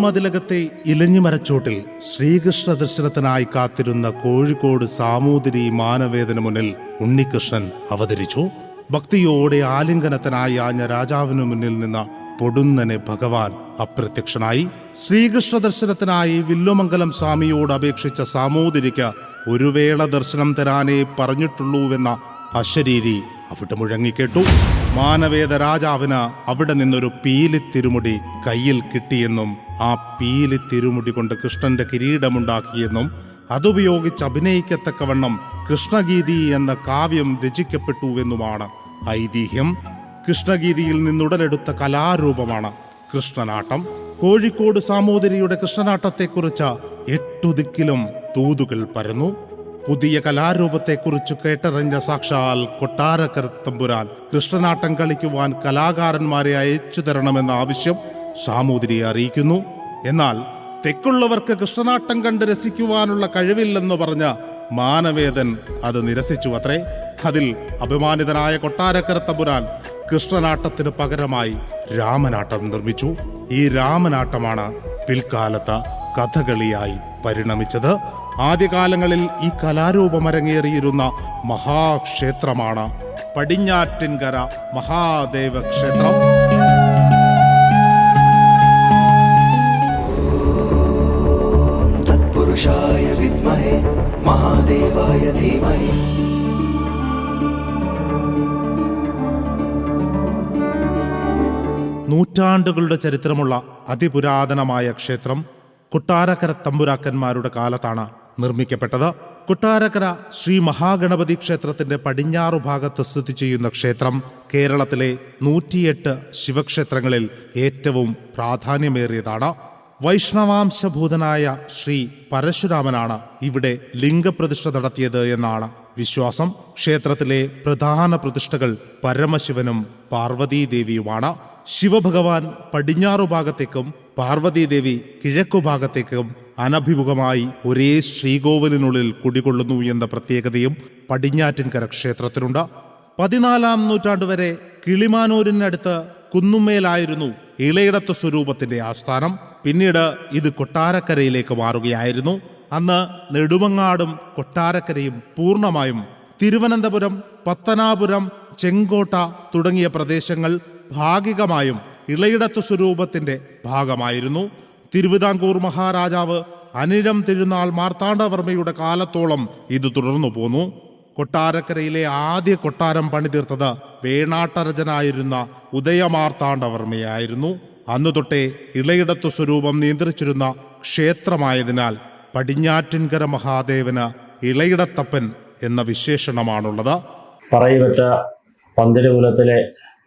പള്ളിമതിലകത്തെ ഇലഞ്ഞിമരച്ചോട്ടിൽ ശ്രീകൃഷ്ണ ദർശനത്തിനായി കാത്തിരുന്ന കോഴിക്കോട് സാമൂതിരി മാനവേദന മുന്നിൽ ഉണ്ണികൃഷ്ണൻ അവതരിച്ചു. ഭക്തിയോടെ ആലിംഗനത്തിനായി ആഞ്ഞ രാജാവിനു മുന്നിൽ നിന്ന പൊടുന്നനെ ഭഗവാൻ അപ്രത്യക്ഷനായി. ശ്രീകൃഷ്ണ ദർശനത്തിനായി വില്ലുമംഗലം സ്വാമിയോട് അപേക്ഷിച്ച സാമൂതിരിക്ക് ഒരു വേള ദർശനം തരാനേ പറഞ്ഞിട്ടുള്ളൂവെന്ന അശരീരി അവിടെ മുഴങ്ങിക്കേട്ടു. മാനവേദ രാജാവിന് അവിടെ നിന്നൊരു പീലി തിരുമുടി കയ്യിൽ കിട്ടിയെന്നും ആ പീലി തിരുമുടി കൊണ്ട് കൃഷ്ണന്റെ കിരീടമുണ്ടാക്കിയെന്നും അതുപയോഗിച്ച് അഭിനയിക്കത്തക്കവണ്ണം കൃഷ്ണഗീതി എന്ന കാവ്യം രചിക്കപ്പെട്ടുവെന്നുമാണ് ഐതിഹ്യം. കൃഷ്ണഗീതിയിൽ നിന്നുടലെടുത്ത കലാരൂപമാണ് കൃഷ്ണനാട്ടം. കോഴിക്കോട് സാമൂതിരിയുടെ കൃഷ്ണനാട്ടത്തെക്കുറിച്ച് 8 ദിക്കിലും തൂതുകൾ പരന്നു. പുതിയ കലാരൂപത്തെക്കുറിച്ച് കേട്ടറിഞ്ഞ സാക്ഷാൽ കൊട്ടാരക്കര തമ്പുരാൻ കൃഷ്ണനാട്ടം കളിക്കുവാൻ കലാകാരന്മാരെ അയച്ചു തരണമെന്ന ആവശ്യം സാമൂതിരിയെ അറിയിക്കുന്നു. എന്നാൽ തെക്കുള്ളവർക്ക് കൃഷ്ണനാട്ടം കണ്ട് രസിക്കുവാനുള്ള കഴിവില്ലെന്ന് പറഞ്ഞ മാനവേദൻ അത് നിരസിച്ചു അത്രേ. അതിൽ അഭിമാനിതനായ കൊട്ടാരക്കര തമ്പുരാൻ കൃഷ്ണനാട്ടത്തിന് പകരമായി രാമനാട്ടം നിർമ്മിച്ചു. ഈ രാമനാട്ടമാണ് പിൽക്കാലത്ത് കഥകളിയായി പരിണമിച്ചത്. ആദ്യകാലങ്ങളിൽ ഈ കലാരൂപം അരങ്ങേറിയിരുന്ന മഹാക്ഷേത്രമാണ് പടിഞ്ഞാറ്റിൻകര മഹാദേവ ക്ഷേത്രം. തത്പുരുഷായ വിദ്മഹേ മഹാദേവായ ധീമഹി. നൂറ്റാണ്ടുകളുടെ ചരിത്രമുള്ള അതിപുരാതനമായ ക്ഷേത്രം കൊട്ടാരക്കര തമ്പുരാക്കന്മാരുടെ കാലത്താണ് നിർമ്മിക്കപ്പെട്ടത്. കൊട്ടാരക്കര ശ്രീ മഹാഗണപതി ക്ഷേത്രത്തിന്റെ പടിഞ്ഞാറു ഭാഗത്ത് സ്ഥിതി ചെയ്യുന്ന ക്ഷേത്രം കേരളത്തിലെ 108 ശിവക്ഷേത്രങ്ങളിൽ ഏറ്റവും പ്രാധാന്യമേറിയതാണ്. വൈഷ്ണവാംശഭൂതനായ ശ്രീ പരശുരാമനാണ് ഇവിടെ ലിംഗപ്രതിഷ്ഠ നടത്തിയത് എന്നാണ് വിശ്വാസം. ക്ഷേത്രത്തിലെ പ്രധാന പ്രതിഷ്ഠകൾ പരമശിവനും പാർവതീദേവിയുമാണ്. ശിവഭഗവാൻ പടിഞ്ഞാറു ഭാഗത്തേക്കും പാർവതീദേവി കിഴക്കുഭാഗത്തേക്കും അനഭിമുഖമായി ഒരേ ശ്രീകോവിലിനുള്ളിൽ കുടികൊള്ളുന്നു എന്ന പ്രത്യേകതയും പടിഞ്ഞാറ്റിൻകര ക്ഷേത്രത്തിനുണ്ട്. 14-ാം നൂറ്റാണ്ടുവരെ കിളിമാനൂരിനടുത്ത് കുന്നുമേലായിരുന്നു ഇളയിടത്ത് സ്വരൂപത്തിന്റെ ആസ്ഥാനം. പിന്നീട് ഇത് കൊട്ടാരക്കരയിലേക്ക് മാറുകയായിരുന്നു. അന്ന് നെടുമങ്ങാടും കൊട്ടാരക്കരയും പൂർണ്ണമായും തിരുവനന്തപുരം, പത്തനാപുരം, ചെങ്കോട്ട തുടങ്ങിയ പ്രദേശങ്ങൾ ഭാഗികമായും ഇളയിടത്ത് സ്വരൂപത്തിന്റെ ഭാഗമായിരുന്നു. തിരുവിതാംകൂർ മഹാരാജാവ് അനിഴം തിരുനാൾ മാർത്താണ്ഡവർമ്മയുടെ കാലത്തോളം ഇത് തുടർന്നു പോന്നു. കൊട്ടാരക്കരയിലെ ആദ്യ കൊട്ടാരം പണിതീർത്തത് വേണാട്ടരജനായിരുന്ന ഉദയമാർത്താണ്ഡവർമ്മയായിരുന്നു. അന്നു തൊട്ടേ ഇളയിടത്ത് സ്വരൂപം നിയന്ത്രിച്ചിരുന്ന ക്ഷേത്രമായതിനാൽ പടിഞ്ഞാറ്റിൻകര മഹാദേവന് ഇളയിടത്തപ്പൻ എന്ന വിശേഷണമാണുള്ളത്. പറയിവറ്റ പന്തിരുകുലത്തിലെ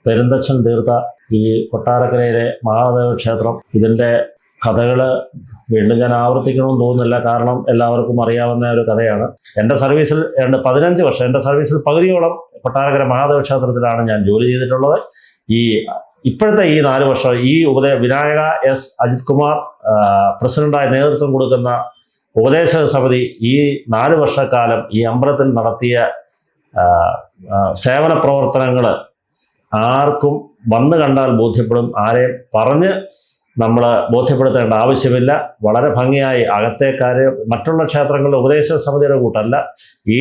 പെരുന്തച്ഛൻ തീർത്ത ഈ കൊട്ടാരക്കരയിലെ മഹാദേവ ക്ഷേത്രം, ഇതിൻ്റെ കഥകൾ വീണ്ടും ഞാൻ ആവർത്തിക്കണമെന്ന് തോന്നുന്നില്ല. കാരണം എല്ലാവർക്കും അറിയാവുന്ന ഒരു കഥയാണ്. എൻ്റെ സർവീസിൽ 15 വർഷം, എൻ്റെ സർവീസിൽ പകുതിയോളം കൊട്ടാരക്കര മഹാദേവ ക്ഷേത്രത്തിലാണ് ഞാൻ ജോലി ചെയ്തിട്ടുള്ളത്. ഇപ്പോഴത്തെ ഈ 4 വർഷം ഈ വിനായക എസ് അജിത് കുമാർ പ്രസിഡന്റായി നേതൃത്വം കൊടുക്കുന്ന ഉപദേശക സമിതി ഈ 4 വർഷക്കാലം ഈ അമ്പലത്തിൽ നടത്തിയ സേവന പ്രവർത്തനങ്ങൾ ആർക്കും വന്നു കണ്ടാൽ ബോധ്യപ്പെടും. ആരെയും പറഞ്ഞ് നമ്മൾ ബോധ്യപ്പെടുത്തേണ്ട ആവശ്യമില്ല. വളരെ ഭംഗിയായി അകത്തെ കാര്യം മറ്റുള്ള ക്ഷേത്രങ്ങളിലെ ഉപദേശക സമിതിയുടെ കൂട്ടല്ല. ഈ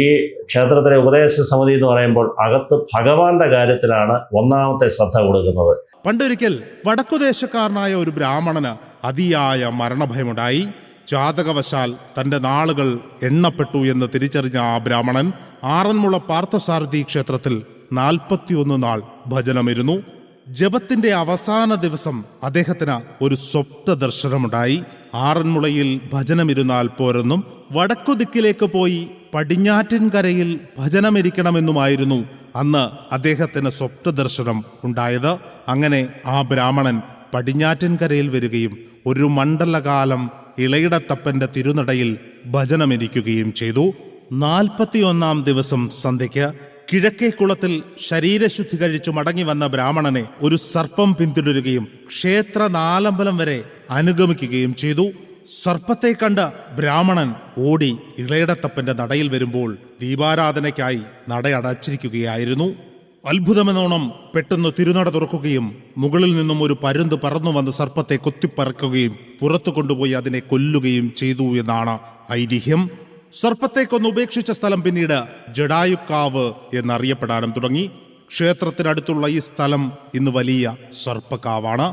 ക്ഷേത്രത്തിലെ ഉപദേശക സമിതി എന്ന് പറയുമ്പോൾ അകത്ത് ഭഗവാന്റെ കാര്യത്തിലാണ് ഒന്നാമത്തെ ശ്രദ്ധ കൊടുക്കുന്നത്. പണ്ടൊരിക്കൽ വടക്കുദേശക്കാരനായ ഒരു ബ്രാഹ്മണന് അതിയായ മരണഭയമുണ്ടായി. ജാതകവശാൽ തന്റെ നാളുകൾ എണ്ണപ്പെട്ടു എന്ന് തിരിച്ചറിഞ്ഞ ആ ബ്രാഹ്മണൻ ആറന്മുള പാർത്ഥസാരഥി ക്ഷേത്രത്തിൽ 41 നാൾ ഭജനമിരുന്നു. ജപത്തിന്റെ അവസാന ദിവസം അദ്ദേഹത്തിന് ഒരു സ്വപ്ന ദർശനമുണ്ടായി. ആറന്മുളയിൽ ഭജനമിരുന്നാൽ പോരെന്നും വടക്കുദിക്കിലേക്ക് പോയി പടിഞ്ഞാറ്റിൻകരയിൽ ഭജനമിരിക്കണമെന്നുമായിരുന്നു അന്ന് അദ്ദേഹത്തിന് സ്വപ്ന ദർശനം ഉണ്ടായത്. അങ്ങനെ ആ ബ്രാഹ്മണൻ പടിഞ്ഞാറ്റിൻകരയിൽ വരികയും ഒരു മണ്ഡലകാലം ഇളയിടത്തപ്പന്റെ തിരുനടയിൽ ഭജനമിരിക്കുകയും ചെയ്തു. 41-ാം ദിവസം സന്ധ്യയ്ക്ക് കിഴക്കേക്കുളത്തിൽ ശരീരശുദ്ധി കഴിച്ചു മടങ്ങി വന്ന ബ്രാഹ്മണനെ ഒരു സർപ്പം പിന്തുടരുകയും ക്ഷേത്ര നാലമ്പലം വരെ അനുഗമിക്കുകയും ചെയ്തു. സർപ്പത്തെ കണ്ട് ബ്രാഹ്മണൻ ഓടി ഇളയിടത്തപ്പന്റെ നടയിൽ വരുമ്പോൾ ദീപാരാധനയ്ക്കായി നടയടച്ചിരിക്കുകയായിരുന്നു. അത്ഭുതമെന്നോണം പെട്ടെന്ന് തിരുനട തുറക്കുകയും മുകളിൽ നിന്നും ഒരു പരുന്ത് പറന്നു വന്ന് സർപ്പത്തെ കൊത്തിപ്പറക്കുകയും പുറത്തു കൊണ്ടുപോയി അതിനെ കൊല്ലുകയും ചെയ്തു എന്നാണ് ഐതിഹ്യം. സർപ്പത്തെ കൊന്ന് ഉപേക്ഷിച്ച സ്ഥലം പിന്നീട് ജടായുക്കാവ് എന്നറിയപ്പെടാനും തുടങ്ങി. ക്ഷേത്രത്തിനടുത്തുള്ള ഈ സ്ഥലം ഇന്ന് വലിയ സർപ്പക്കാവാണ്.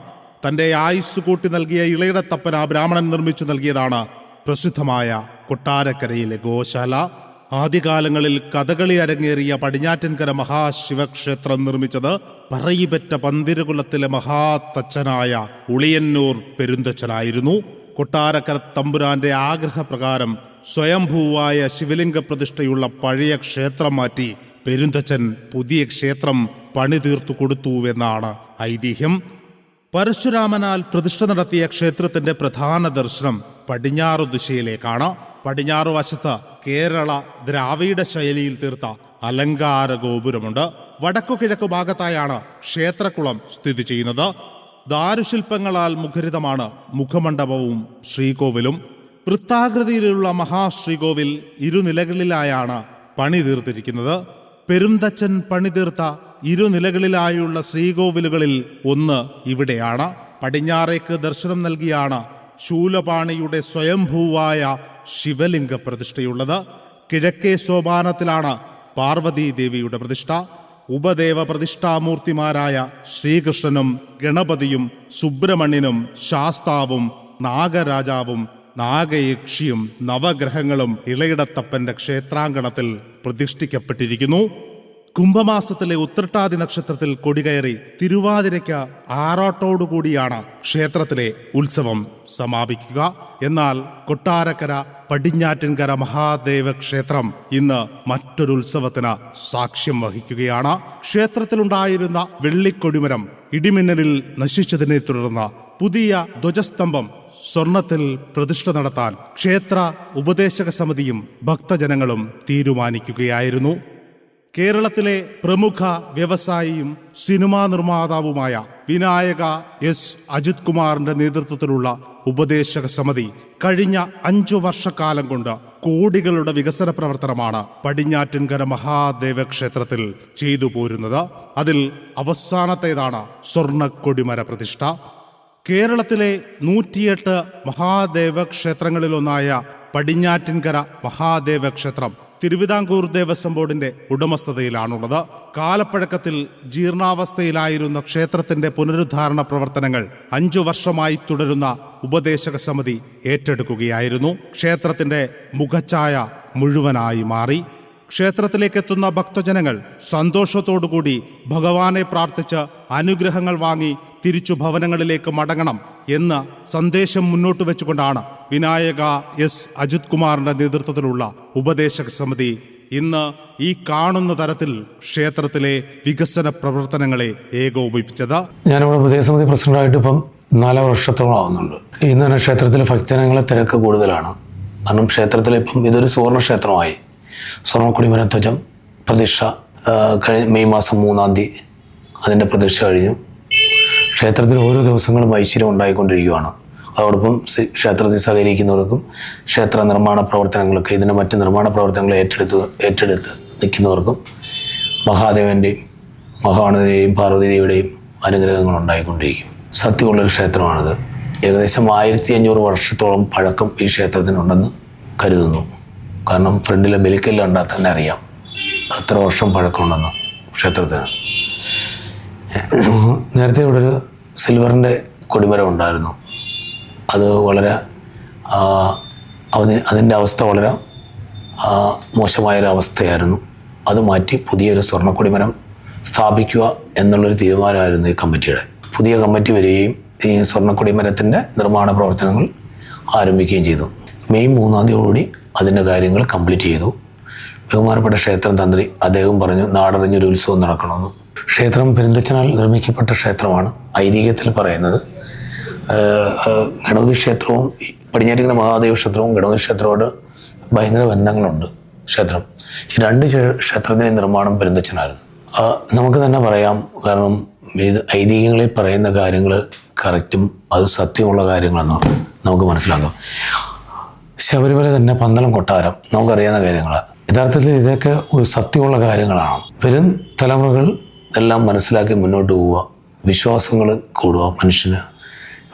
തന്റെ ആയുസ് കൂട്ടി നൽകിയ ഇളയിടത്തപ്പൻ ആ ബ്രാഹ്മണൻ നിർമ്മിച്ചു നൽകിയതാണ് പ്രസിദ്ധമായ കൊട്ടാരക്കരയിലെ ഗോശാല. ആദ്യകാലങ്ങളിൽ കഥകളി അരങ്ങേറിയ പടിഞ്ഞാറ്റൻകര മഹാശിവക്ഷേത്രം നിർമ്മിച്ചത് പറയിപെറ്റ പന്തിരകുലത്തിലെ മഹാതച്ചനായ ഉളിയന്നൂർ പെരുന്തച്ചനായിരുന്നു. കൊട്ടാരക്കര തമ്പുരാന്റെ ആഗ്രഹപ്രകാരം സ്വയംഭൂവായ ശിവലിംഗ പ്രതിഷ്ഠയുള്ള പഴയ ക്ഷേത്രം മാറ്റി പെരുന്തച്ചൻ പുതിയ ക്ഷേത്രം പണിതീർത്തു കൊടുത്തുവെന്നാണ് ഐതിഹ്യം. പരശുരാമനാൽ പ്രതിഷ്ഠ നടത്തിയ ക്ഷേത്രത്തിന്റെ പ്രധാന ദർശനം പടിഞ്ഞാറു ദിശയിലേക്കാണ്. പടിഞ്ഞാറു വശത്ത് കേരള ദ്രാവിഡ ശൈലിയിൽ തീർത്ത അലങ്കാര ഗോപുരമുണ്ട്. വടക്കു കിഴക്കു ഭാഗത്തായാണ് ക്ഷേത്രക്കുളം സ്ഥിതി ചെയ്യുന്നത്. ദാരുശില്പങ്ങളാൽ മുഖരിതമാണ് മുഖമണ്ഡപവും ശ്രീകോവിലും. വൃത്താകൃതിയിലുള്ള മഹാശ്രീകോവിൽ ഇരുനിലകളിലായാണ് പണി തീർത്തിരിക്കുന്നത്. പെരുന്തച്ചൻ പണിതീർത്ത ഇരുനിലകളിലായുള്ള ശ്രീകോവിലുകളിൽ ഒന്ന് ഇവിടെയാണ്. പടിഞ്ഞാറേക്ക് ദർശനം നൽകിയാണ് ശൂലപാണിയുടെ സ്വയംഭൂവായ ശിവലിംഗ പ്രതിഷ്ഠയുള്ളത്. കിഴക്കേ സോപാനത്തിലാണ് പാർവതീദേവിയുടെ പ്രതിഷ്ഠ. ഉപദേവ പ്രതിഷ്ഠാമൂർത്തിമാരായ ശ്രീകൃഷ്ണനും ഗണപതിയും സുബ്രഹ്മണ്യനും ശാസ്താവും നാഗരാജാവും നാഗയക്ഷിയും നവഗ്രഹങ്ങളും ഇളയിടത്തപ്പന്റെ ക്ഷേത്രാങ്കണത്തിൽ പ്രതിഷ്ഠിക്കപ്പെട്ടിരിക്കുന്നു. കുംഭമാസത്തിലെ ഉത്രട്ടാതി നക്ഷത്രത്തിൽ കൊടികയറി തിരുവാതിരയ്ക്ക് ആറാട്ടോടുകൂടിയാണ് ക്ഷേത്രത്തിലെ ഉത്സവം സമാപിക്കുക. എന്നാൽ കൊട്ടാരക്കര പടിഞ്ഞാറ്റിൻകര മഹാദേവ ക്ഷേത്രം ഇന്ന് മറ്റൊരു ഉത്സവത്തിന് സാക്ഷ്യം വഹിക്കുകയാണ്. ക്ഷേത്രത്തിലുണ്ടായിരുന്ന വെള്ളിക്കൊടിമരം ഇടിമിന്നലിൽ നശിച്ചതിനെ തുടർന്ന് പുതിയ ധ്വജസ്തംഭം സ്വർണത്തിൽ പ്രതിഷ്ഠ നടത്താൻ ക്ഷേത്ര ഉപദേശക സമിതിയും ഭക്തജനങ്ങളും തീരുമാനിക്കുകയായിരുന്നു. കേരളത്തിലെ പ്രമുഖ വ്യവസായിയും സിനിമാ നിർമ്മാതാവുമായ വിനായക എസ് അജിത് കുമാറിന്റെ നേതൃത്വത്തിലുള്ള ഉപദേശക സമിതി കഴിഞ്ഞ 5 വർഷക്കാലം കൊണ്ട് കോടികളുടെ വികസന പ്രവർത്തനമാണ് പടിഞ്ഞാറ്റിൻകര മഹാദേവ ക്ഷേത്രത്തിൽ ചെയ്തു പോരുന്നത്. അതിൽ അവസാനത്തേതാണ് സ്വർണ്ണക്കൊടിമര പ്രതിഷ്ഠ. കേരളത്തിലെ 108 മഹാദേവ ക്ഷേത്രങ്ങളിലൊന്നായ പടിഞ്ഞാറ്റിൻകര മഹാദേവ ക്ഷേത്രം തിരുവിതാംകൂർ ദേവസ്വം ബോർഡിന്റെ ഉടമസ്ഥതയിലാണുള്ളത്. കാലപ്പഴക്കത്തിൽ ജീർണാവസ്ഥയിലായിരുന്ന ക്ഷേത്രത്തിന്റെ പുനരുദ്ധാരണ പ്രവർത്തനങ്ങൾ 5 വർഷമായി തുടരുന്ന ഉപദേശക സമിതി ഏറ്റെടുക്കുകയായിരുന്നു. ക്ഷേത്രത്തിന്റെ മുഖച്ഛായ മുഴുവനായി മാറി. ക്ഷേത്രത്തിലേക്കെത്തുന്ന ഭക്തജനങ്ങൾ സന്തോഷത്തോടുകൂടി ഭഗവാനെ പ്രാർത്ഥിച്ച് അനുഗ്രഹങ്ങൾ വാങ്ങി തിരിച്ചു ഭവനങ്ങളിലേക്ക് മടങ്ങണം എന്ന സന്ദേശം മുന്നോട്ട് വെച്ചുകൊണ്ടാണ് വിനായക എസ് അജിത് കുമാറിന്റെ നേതൃത്വത്തിലുള്ള ഉപദേശക സമിതി ഇന്ന് ഈ കാണുന്ന തരത്തിൽ ക്ഷേത്രത്തിലെ വികസന പ്രവർത്തനങ്ങളെ ഏകോപിപ്പിച്ചത്. ഞാനിവിടെ ഉപദേശക സമിതി പ്രസിഡന്റായിട്ട് ഇപ്പം 4 വർഷത്തോളം ആവുന്നുണ്ട്. ഇന്ന് തന്നെ ക്ഷേത്രത്തിലെ ഭക്തജനങ്ങളെ തിരക്ക് കൂടുതലാണ്. കാരണം ക്ഷേത്രത്തിൽ ഇപ്പം ഇതൊരു സുവർണ ക്ഷേത്രമായി. സ്വർണ്ണക്കൊടിമര ധ്വജം പ്രതിഷ്ഠ മെയ് മാസം 3-ാം തീയതി അതിൻ്റെ പ്രതിഷ്ഠ കഴിഞ്ഞു. ക്ഷേത്രത്തിൽ ഓരോ ദിവസങ്ങളും ഐശ്വര്യം ഉണ്ടായിക്കൊണ്ടിരിക്കുകയാണ്. അതോടൊപ്പം ക്ഷേത്രത്തിൽ സഹകരിക്കുന്നവർക്കും ക്ഷേത്ര നിർമ്മാണ പ്രവർത്തനങ്ങൾക്ക് ഇതിൻ്റെ മറ്റ് നിർമ്മാണ പ്രവർത്തനങ്ങൾ ഏറ്റെടുത്ത് നിൽക്കുന്നവർക്കും മഹാദേവൻ്റെയും മഹാഗണപതിയുടെയും പാർവതീദേവിയുടെയും അനുഗ്രഹങ്ങൾ ഉണ്ടായിക്കൊണ്ടിരിക്കും. സത്യമുള്ളൊരു ക്ഷേത്രമാണിത്. ഏകദേശം 1500 വർഷത്തോളം പഴക്കം ഈ ക്ഷേത്രത്തിനുണ്ടെന്ന് കരുതുന്നു. കാരണം ഫ്രണ്ടിലെ ബലിക്കല്ല് കണ്ടാൽ തന്നെ അറിയാം എത്ര വർഷം പഴക്കമുണ്ടെന്ന് ക്ഷേത്രത്തിന്. നേരത്തെ ഇവിടെ ഒരു സിൽവറിൻ്റെ കൊടിമരം ഉണ്ടായിരുന്നു. അത് വളരെ അതിൻ്റെ അവസ്ഥ വളരെ മോശമായൊരവസ്ഥയായിരുന്നു. അത് മാറ്റി പുതിയൊരു സ്വർണ്ണക്കൊടിമരം സ്ഥാപിക്കുക എന്നുള്ളൊരു തീരുമാനമായിരുന്നു ഈ കമ്മിറ്റിയുടെ. പുതിയ കമ്മിറ്റി വരികയും ഈ സ്വർണ്ണക്കൊടിമരത്തിൻ്റെ നിർമ്മാണ പ്രവർത്തനങ്ങൾ ആരംഭിക്കുകയും ചെയ്തു. മെയ് 3-ാം തീയതിയോടുകൂടി അതിൻ്റെ കാര്യങ്ങൾ കംപ്ലീറ്റ് ചെയ്തു. ബഹുമാനപ്പെട്ട ക്ഷേത്രം തന്ത്രി അദ്ദേഹം പറഞ്ഞു നാടറിഞ്ഞൊരു ഉത്സവം നടക്കണമെന്ന്. ക്ഷേത്രം പെരുന്തച്ചനാൽ നിർമ്മിക്കപ്പെട്ട ക്ഷേത്രമാണ്. ഐതിഹ്യത്തിൽ പറയുന്നത് ഗണപതി ക്ഷേത്രവും പടിഞ്ഞാറ്റിൻകര മഹാദേവ ക്ഷേത്രവും ഗണപതി ക്ഷേത്രത്തോട് ഭയങ്കര ബന്ധങ്ങളുണ്ട്. ക്ഷേത്രം ഈ 2 ക്ഷേത്രത്തിൻ്റെ നിർമ്മാണം പെരുന്തച്ചനായിരുന്നു. നമുക്ക് തന്നെ പറയാം. കാരണം ഇത് ഐതിഹ്യങ്ങളിൽ പറയുന്ന കാര്യങ്ങൾ കറക്റ്റും അത് സത്യമുള്ള കാര്യങ്ങളെന്നാണ് നമുക്ക് മനസ്സിലാക്കാം. ശബരിമല തന്നെ പന്തളം കൊട്ടാരം നമുക്കറിയാവുന്ന കാര്യങ്ങളാണ്. യഥാർത്ഥത്തിൽ ഇതൊക്കെ ഒരു സത്യമുള്ള കാര്യങ്ങളാണ്. വരും തലമുറകൾ ഇതെല്ലാം മനസ്സിലാക്കി മുന്നോട്ട് പോവുക. വിശ്വാസങ്ങൾ കൂടുക. മനുഷ്യന്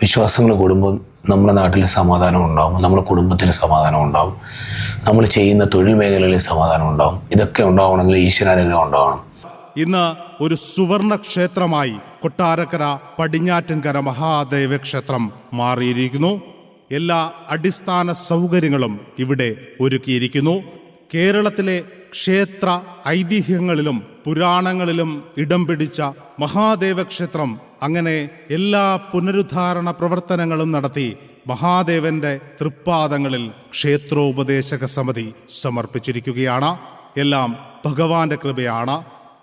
വിശ്വാസങ്ങൾ കൂടുമ്പോൾ നമ്മുടെ നാട്ടിൽ സമാധാനം ഉണ്ടാകും, നമ്മുടെ കുടുംബത്തിൽ സമാധാനം ഉണ്ടാകും, നമ്മൾ ചെയ്യുന്ന തൊഴിൽ മേഖലകളിൽ സമാധാനം ഉണ്ടാകും. ഇതൊക്കെ ഉണ്ടാവണമെങ്കിൽ ഈശ്വരാനുഗ്രഹം ഉണ്ടാവണം. ഇന്ന് ഒരു സുവർണ ക്ഷേത്രമായി കൊട്ടാരക്കര പടിഞ്ഞാറ്റിൻകര മഹാദേവ ക്ഷേത്രം മാറിയിരിക്കുന്നു. എല്ലാ അടിസ്ഥാന സൗകര്യങ്ങളും ഇവിടെ ഒരുക്കിയിരിക്കുന്നു. കേരളത്തിലെ ക്ഷേത്ര ഐതിഹ്യങ്ങളിലും പുരാണങ്ങളിലും ഇടം പിടിച്ച മഹാദേവ ക്ഷേത്രം അങ്ങനെ എല്ലാ പുനരുദ്ധാരണ പ്രവർത്തനങ്ങളും നടത്തി മഹാദേവന്റെ തൃപ്പാദങ്ങളിൽ ക്ഷേത്രോപദേശക സമിതി സമർപ്പിച്ചിരിക്കുകയാണ്. എല്ലാം ഭഗവാന്റെ കൃപയാണ്.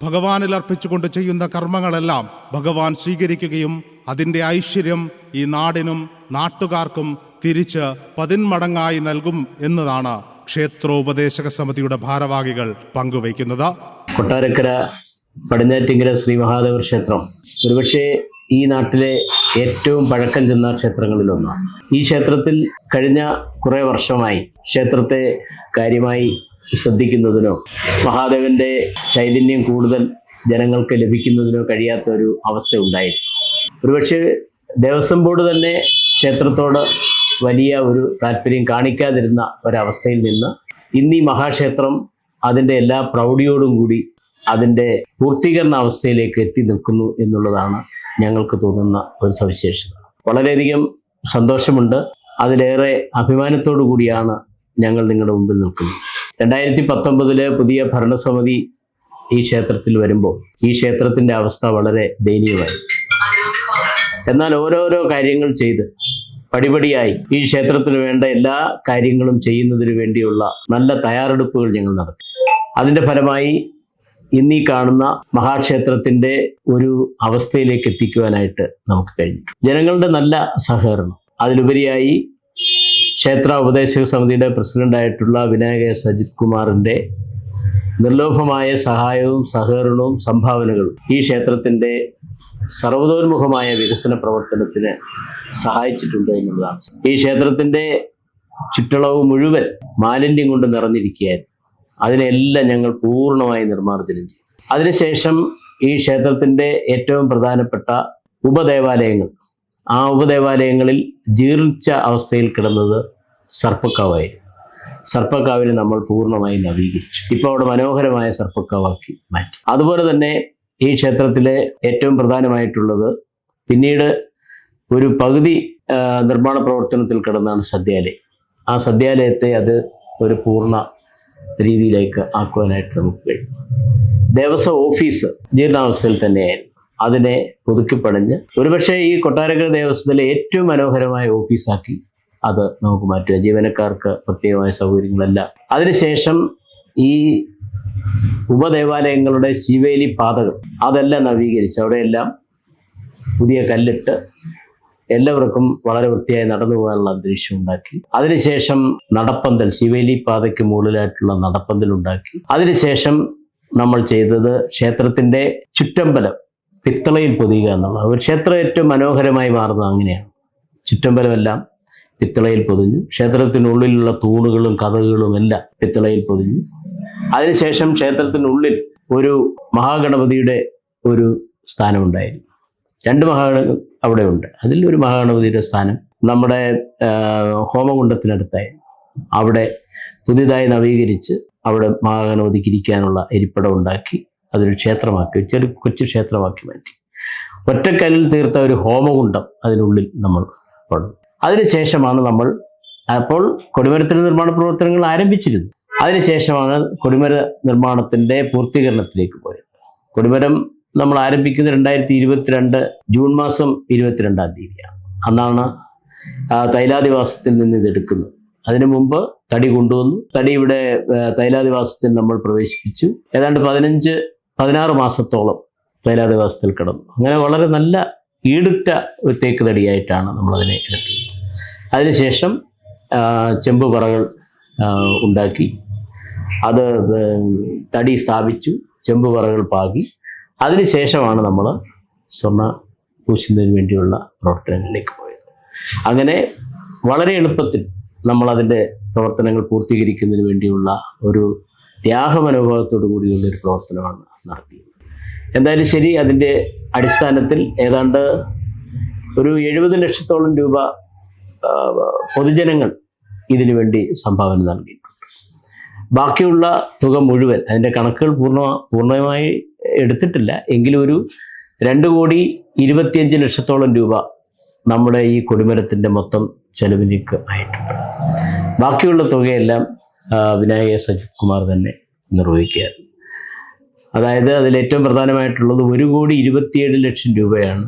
ഭഗവാനിൽ അർപ്പിച്ചുകൊണ്ട് ചെയ്യുന്ന കർമ്മങ്ങളെല്ലാം ഭഗവാൻ സ്വീകരിക്കുകയും അതിൻ്റെ ഐശ്വര്യം ഈ നാടിനും നാട്ടുകാർക്കും തിരിച്ച് 10 മടങ്ങായി നൽകും എന്നതാണ് ക്ഷേത്രോപദേശക സമിതിയുടെ ഭാരവാഹികൾ പങ്കുവയ്ക്കുന്നത്. കൊട്ടാരക്കര പടിഞ്ഞാറ്റിങ്കര ശ്രീ മഹാദേവ ക്ഷേത്രം ഒരുപക്ഷെ ഈ നാട്ടിലെ ഏറ്റവും പഴക്കം ചെന്ന ക്ഷേത്രങ്ങളിലൊന്നാണ്. ഈ ക്ഷേത്രത്തിൽ കഴിഞ്ഞ കുറേ വർഷമായി ക്ഷേത്രത്തെ കാര്യമായി ശ്രദ്ധിക്കുന്നതിനോ മഹാദേവന്റെ ചൈതന്യം കൂടുതൽ ജനങ്ങൾക്ക് ലഭിക്കുന്നതിനോ കഴിയാത്ത ഒരു അവസ്ഥ ഉണ്ടായിരുന്നു. ഒരുപക്ഷെ ദേവസ്വം ബോർഡ് തന്നെ ക്ഷേത്രത്തോട് വലിയ ഒരു താല്പര്യം കാണിക്കാതിരുന്ന ഒരവസ്ഥയിൽ നിന്ന് ഇന്ന് ഈ മഹാക്ഷേത്രം അതിൻ്റെ എല്ലാ പ്രൗഢിയോടും കൂടി അതിൻ്റെ പൂർത്തീകരണ അവസ്ഥയിലേക്ക് എത്തി നിൽക്കുന്നു എന്നുള്ളതാണ് ഞങ്ങൾക്ക് തോന്നുന്ന ഒരു സവിശേഷത. വളരെയധികം സന്തോഷമുണ്ട്. അതിലേറെ അഭിമാനത്തോടു കൂടിയാണ് ഞങ്ങൾ നിങ്ങളുടെ മുമ്പിൽ നിൽക്കുന്നത്. 2019 പുതിയ ഭരണസമിതി ഈ ക്ഷേത്രത്തിൽ വരുമ്പോൾ ഈ ക്ഷേത്രത്തിൻ്റെ അവസ്ഥ വളരെ ദയനീയമായി. എന്നാൽ ഓരോരോ കാര്യങ്ങൾ ചെയ്ത് പടിപടിയായി ഈ ക്ഷേത്രത്തിന് വേണ്ട എല്ലാ കാര്യങ്ങളും ചെയ്യുന്നതിന് വേണ്ടിയുള്ള നല്ല തയ്യാറെടുപ്പുകൾ ഞങ്ങൾ നടത്തി. അതിൻ്റെ ഫലമായി ഇന്നീ കാണുന്ന മഹാക്ഷേത്രത്തിൻ്റെ ഒരു അവസ്ഥയിലേക്ക് എത്തിക്കുവാനായിട്ട് നമുക്ക് കഴിഞ്ഞു. ജനങ്ങളുടെ നല്ല സഹകരണം, അതിലുപരിയായി ക്ഷേത്ര ഉപദേശക സമിതിയുടെ പ്രസിഡന്റായിട്ടുള്ള വിനായക സജിത് കുമാറിൻ്റെ നിർലോഭമായ സഹായവും സഹകരണവും സംഭാവനകളും ഈ ക്ഷേത്രത്തിൻ്റെ സർവതോന്മുഖമായ വികസന പ്രവർത്തനത്തിന് സഹായിച്ചിട്ടുണ്ട് എന്നുള്ളതാണ്. ഈ ക്ഷേത്രത്തിൻ്റെ ചുറ്റളവ് മുഴുവൻ മാലിന്യം കൊണ്ട് നിറഞ്ഞിരിക്കുകയായിരുന്നു. അതിനെല്ലാം ഞങ്ങൾ പൂർണ്ണമായി നിർമ്മാർജ്ജനം ചെയ്തു. അതിനുശേഷം ഈ ക്ഷേത്രത്തിൻ്റെ ഏറ്റവും പ്രധാനപ്പെട്ട ഉപദേവാലയങ്ങൾ, ആ ഉപദേവാലയങ്ങളിൽ ജീർണിച്ച അവസ്ഥയിൽ കിടന്നത് സർപ്പക്കാവായിരുന്നു. സർപ്പക്കാവിനെ നമ്മൾ പൂർണ്ണമായി നവീകരിച്ചു. ഇപ്പോൾ അവിടെ മനോഹരമായ സർപ്പക്കാവാക്കി മാറ്റി. അതുപോലെ തന്നെ ഈ ക്ഷേത്രത്തിലെ ഏറ്റവും പ്രധാനമായിട്ടുള്ളത് പിന്നീട് ഒരു പകുതി നിർമ്മാണ പ്രവർത്തനത്തിൽ കിടന്നാണ് സദ്യാലയം. ആ സദ്യാലയത്തെ അത് ഒരു പൂർണ്ണ രീതിയിലേക്ക് ആക്കുവാനായിട്ട് നമുക്ക് കഴിയും. ദേവസ്വം ഓഫീസ് ജീർണാവസ്ഥയിൽ തന്നെയായിരുന്നു. അതിനെ പുതുക്കിപ്പണിഞ്ഞ് ഒരുപക്ഷെ ഈ കൊട്ടാരക്കര ദേവസ്വത്തിലെ ഏറ്റവും മനോഹരമായ ഓഫീസാക്കി അത് നമുക്ക് മാറ്റുക. ജീവനക്കാർക്ക് പ്രത്യേകമായ സൗകര്യങ്ങളെല്ലാം. അതിനുശേഷം ഈ ഉപദേവാലയങ്ങളുടെ ശിവേലി പാതകൾ അതെല്ലാം നവീകരിച്ച് അവിടെയെല്ലാം പുതിയ കല്ലിട്ട് എല്ലാവർക്കും വളരെ വൃത്തിയായി നടന്നു പോകാനുള്ള അന്തരീക്ഷം ഉണ്ടാക്കി. അതിനുശേഷം നടപ്പന്തൽ, ശിവേലി പാതയ്ക്ക് മുകളിലായിട്ടുള്ള നടപ്പന്തൽ ഉണ്ടാക്കി. അതിനുശേഷം നമ്മൾ ചെയ്തത് ക്ഷേത്രത്തിൻ്റെ ചുറ്റമ്പലം പിത്തളയിൽ പൊതിയുക എന്നുള്ളത്. ഒരു ക്ഷേത്രം ഏറ്റവും മനോഹരമായി മാറുന്നത് അങ്ങനെയാണ്. ചുറ്റമ്പലമെല്ലാം പിത്തളയിൽ പൊതിഞ്ഞു. ക്ഷേത്രത്തിനുള്ളിലുള്ള തൂണുകളും കതകുകളും എല്ലാം പിത്തളയിൽ പൊതിഞ്ഞു. അതിനുശേഷം ക്ഷേത്രത്തിനുള്ളിൽ ഒരു മഹാഗണപതിയുടെ ഒരു സ്ഥാനമുണ്ടായിരുന്നു. 2 മഹാഗണ അവിടെ ഉണ്ട്. അതിൽ ഒരു മഹാഗണപതിയുടെ സ്ഥാനം നമ്മുടെ ഹോമകുണ്ടത്തിനടുത്തായിരുന്നു. അവിടെ പുതിയതായി നവീകരിച്ച് അവിടെ മഹാഗണപതിക്ക് ഇരിക്കാനുള്ള ഇരിപ്പിടം ഉണ്ടാക്കി അതൊരു ക്ഷേത്രമാക്കി, കൊച്ചു ക്ഷേത്രമാക്കി മാറ്റി. ഒറ്റക്കല്ലിൽ തീർത്ത ഒരു ഹോമകുണ്ടം അതിനുള്ളിൽ നമ്മൾ പണിതു. അതിനുശേഷമാണ് നമ്മൾ അപ്പോൾ കൊടിമരത്തിൻ്റെ നിർമ്മാണ പ്രവർത്തനങ്ങൾ ആരംഭിച്ചിരുന്നു. അതിനുശേഷമാണ് കൊടിമര നിർമ്മാണത്തിൻ്റെ പൂർത്തീകരണത്തിലേക്ക് പോയത്. കൊടിമരം നമ്മൾ ആരംഭിക്കുന്നത് 2022 ജൂൺ മാസം 22-ാം തീയതിയാണ്. അന്നാണ് തൈലാദിവാസത്തിൽ നിന്ന് ഇതെടുക്കുന്നത്. അതിനു മുമ്പ് തടി കൊണ്ടുവന്നു. തടി ഇവിടെ തൈലാദിവാസത്തിൽ നമ്മൾ പ്രവേശിപ്പിച്ചു. ഏതാണ്ട് 15-16 മാസത്തോളം തൈലാദിവാസത്തിൽ കിടന്നു. അങ്ങനെ വളരെ നല്ല ഈടുറ്റ ഒരു തേക്ക് തടിയായിട്ടാണ് നമ്മളതിനെ എടുത്തത്. അതിനുശേഷം ചെമ്പ് പറകൾ ഉണ്ടാക്കി അത് തടി സ്ഥാപിച്ചു, ചെമ്പ് പറകൾ പാകി. അതിനുശേഷമാണ് നമ്മൾ സ്വർണ്ണ പൂശുന്നതിന് വേണ്ടിയുള്ള പ്രവർത്തനങ്ങളിലേക്ക് പോയത്. അങ്ങനെ വളരെ എളുപ്പത്തിൽ നമ്മളതിൻ്റെ പ്രവർത്തനങ്ങൾ പൂർത്തീകരിക്കുന്നതിന് വേണ്ടിയുള്ള ഒരു ത്യാഗമനോഭാവത്തോടു കൂടിയുള്ള ഒരു പ്രവർത്തനമാണ് നടത്തിയത്. എന്തായാലും ശരി, അതിൻ്റെ അടിസ്ഥാനത്തിൽ ഏതാണ്ട് ഒരു 70 ലക്ഷത്തോളം രൂപ പൊതുജനങ്ങൾ ഇതിനു വേണ്ടി സംഭാവന നൽകിയിട്ടുണ്ട്. ബാക്കിയുള്ള തുക മുഴുവൻ, അതിൻ്റെ കണക്കുകൾ പൂർണ്ണമായി എടുത്തിട്ടില്ല, എങ്കിലും ഒരു 2,25,00,000 രൂപ നമ്മുടെ ഈ കൊടിമരത്തിൻ്റെ മൊത്തം ചെലവിലേക്ക് ആയിട്ടുണ്ട്. ബാക്കിയുള്ള തുകയെല്ലാം വിനായക സജിത് കുമാർ തന്നെ നിർവഹിക്കുകയായിരുന്നു. അതായത് അതിൽ ഏറ്റവും പ്രധാനമായിട്ടുള്ളത് 1,27,00,000 രൂപയാണ്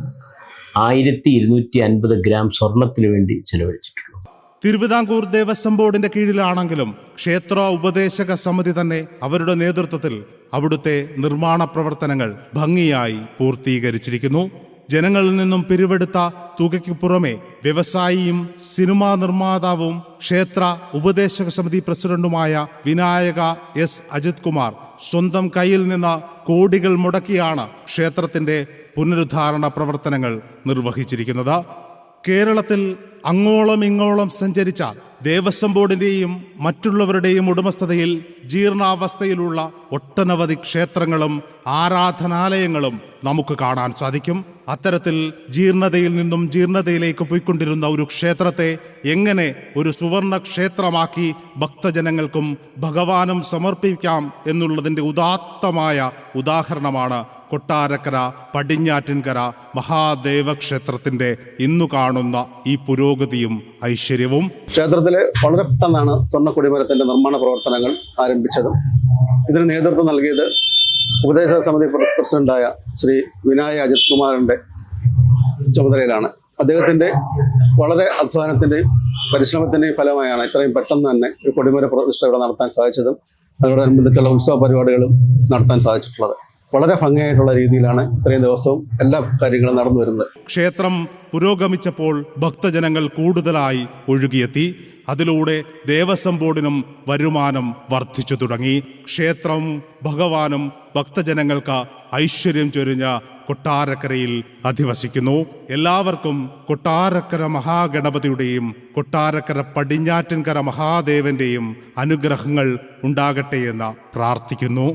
1250 ഗ്രാം സ്വർണത്തിന് വേണ്ടി ചെലവഴിച്ചിട്ടുള്ളത്. തിരുവിതാംകൂർ ദേവസ്വം ബോർഡിന്റെ കീഴിലാണെങ്കിലും ക്ഷേത്ര ഉപദേശക സമിതി തന്നെ അവരുടെ നേതൃത്വത്തിൽ അവിടുത്തെ നിർമ്മാണ പ്രവർത്തനങ്ങൾ ഭംഗിയായി പൂർത്തീകരിച്ചിരിക്കുന്നു. ജനങ്ങളിൽ നിന്നും പിരിവെടുത്ത തുകയ്ക്ക് പുറമെ വ്യവസായിയും സിനിമാ നിർമ്മാതാവും ക്ഷേത്ര ഉപദേശക സമിതി പ്രസിഡന്റുമായ വിനായക എസ് അജിത് കുമാർ സ്വന്തം കയ്യിൽ നിന്ന് കോടികൾ മുടക്കിയാണ് ക്ഷേത്രത്തിന്റെ പുനരുദ്ധാരണ പ്രവർത്തനങ്ങൾ നിർവഹിച്ചിരിക്കുന്നത്. കേരളത്തിൽ അങ്ങോളം ഇങ്ങോളം സഞ്ചരിച്ച ദേവസ്വം ബോർഡിന്റെയും മറ്റുള്ളവരുടെയും ഉടമസ്ഥതയിൽ ജീർണാവസ്ഥയിലുള്ള ഒട്ടനവധി ക്ഷേത്രങ്ങളും ആരാധനാലയങ്ങളും നമുക്ക് കാണാൻ സാധിക്കും. അത്തരത്തിൽ ജീർണതയിൽ നിന്നും ജീർണതയിലേക്ക് പോയിക്കൊണ്ടിരുന്ന ഒരു ക്ഷേത്രത്തെ എങ്ങനെ ഒരു സുവർണ ക്ഷേത്രമാക്കി ഭക്തജനങ്ങൾക്കും ഭഗവാനും സമർപ്പിക്കാം എന്നുള്ളതിൻ്റെ ഉദാത്തമായ ഉദാഹരണമാണ് കൊട്ടാരക്കര പടിഞ്ഞാറ്റിൻകര മഹാദേവ ക്ഷേത്രത്തിന്റെ ഇന്നു കാണുന്ന ഈ പുരോഗതിയും ഐശ്വര്യവും. ക്ഷേത്രത്തിൽ വളരെ പെട്ടെന്നാണ് സ്വർണ്ണക്കൊടിമരത്തിന്റെ നിർമ്മാണ പ്രവർത്തനങ്ങൾ ആരംഭിച്ചതും ഇതിന് നേതൃത്വം നൽകിയത് ഉപദേശക സമിതി പ്രസിഡന്റായ ശ്രീ വിനായക അജിത് കുമാറിന്റെ ചുമതലയിലാണ്. അദ്ദേഹത്തിന്റെ വളരെ അധ്വാനത്തിന്റെയും പരിശ്രമത്തിന്റെയും ഫലമായാണ് ഇത്രയും പെട്ടെന്ന് തന്നെ ഒരു കൊടിമര പ്രതിഷ്ഠ ഇവിടെ നടത്താൻ സാധിച്ചതും അതിനോടനുബന്ധിച്ചുള്ള ഉത്സവ പരിപാടികളും നടത്താൻ സാധിച്ചിട്ടുള്ളത്. വളരെ ഭംഗിയായിട്ടുള്ള രീതിയിലാണ് ഇത്രയും ദിവസവും എല്ലാ കാര്യങ്ങളും നടന്നു വരുന്നത്. ക്ഷേത്രം പുരോഗമിച്ചപ്പോൾ ഭക്തജനങ്ങൾ കൂടുതലായി ഒഴുകിയെത്തി. അതിലൂടെ ദേവസ്വം ബോർഡിനും വരുമാനം വർദ്ധിച്ചു തുടങ്ങി. ക്ഷേത്രം ഭഗവാനും ഭക്തജനങ്ങൾക്ക് ഐശ്വര്യം ചൊരിഞ്ഞ കൊട്ടാരക്കരയിൽ അധിവസിക്കുന്നു. എല്ലാവർക്കും കൊട്ടാരക്കര മഹാഗണപതിയുടെയും കൊട്ടാരക്കര പടിഞ്ഞാറ്റിൻകര മഹാദേവന്റെയും അനുഗ്രഹങ്ങൾ ഉണ്ടാകട്ടെ എന്ന് പ്രാർത്ഥിക്കുന്നു.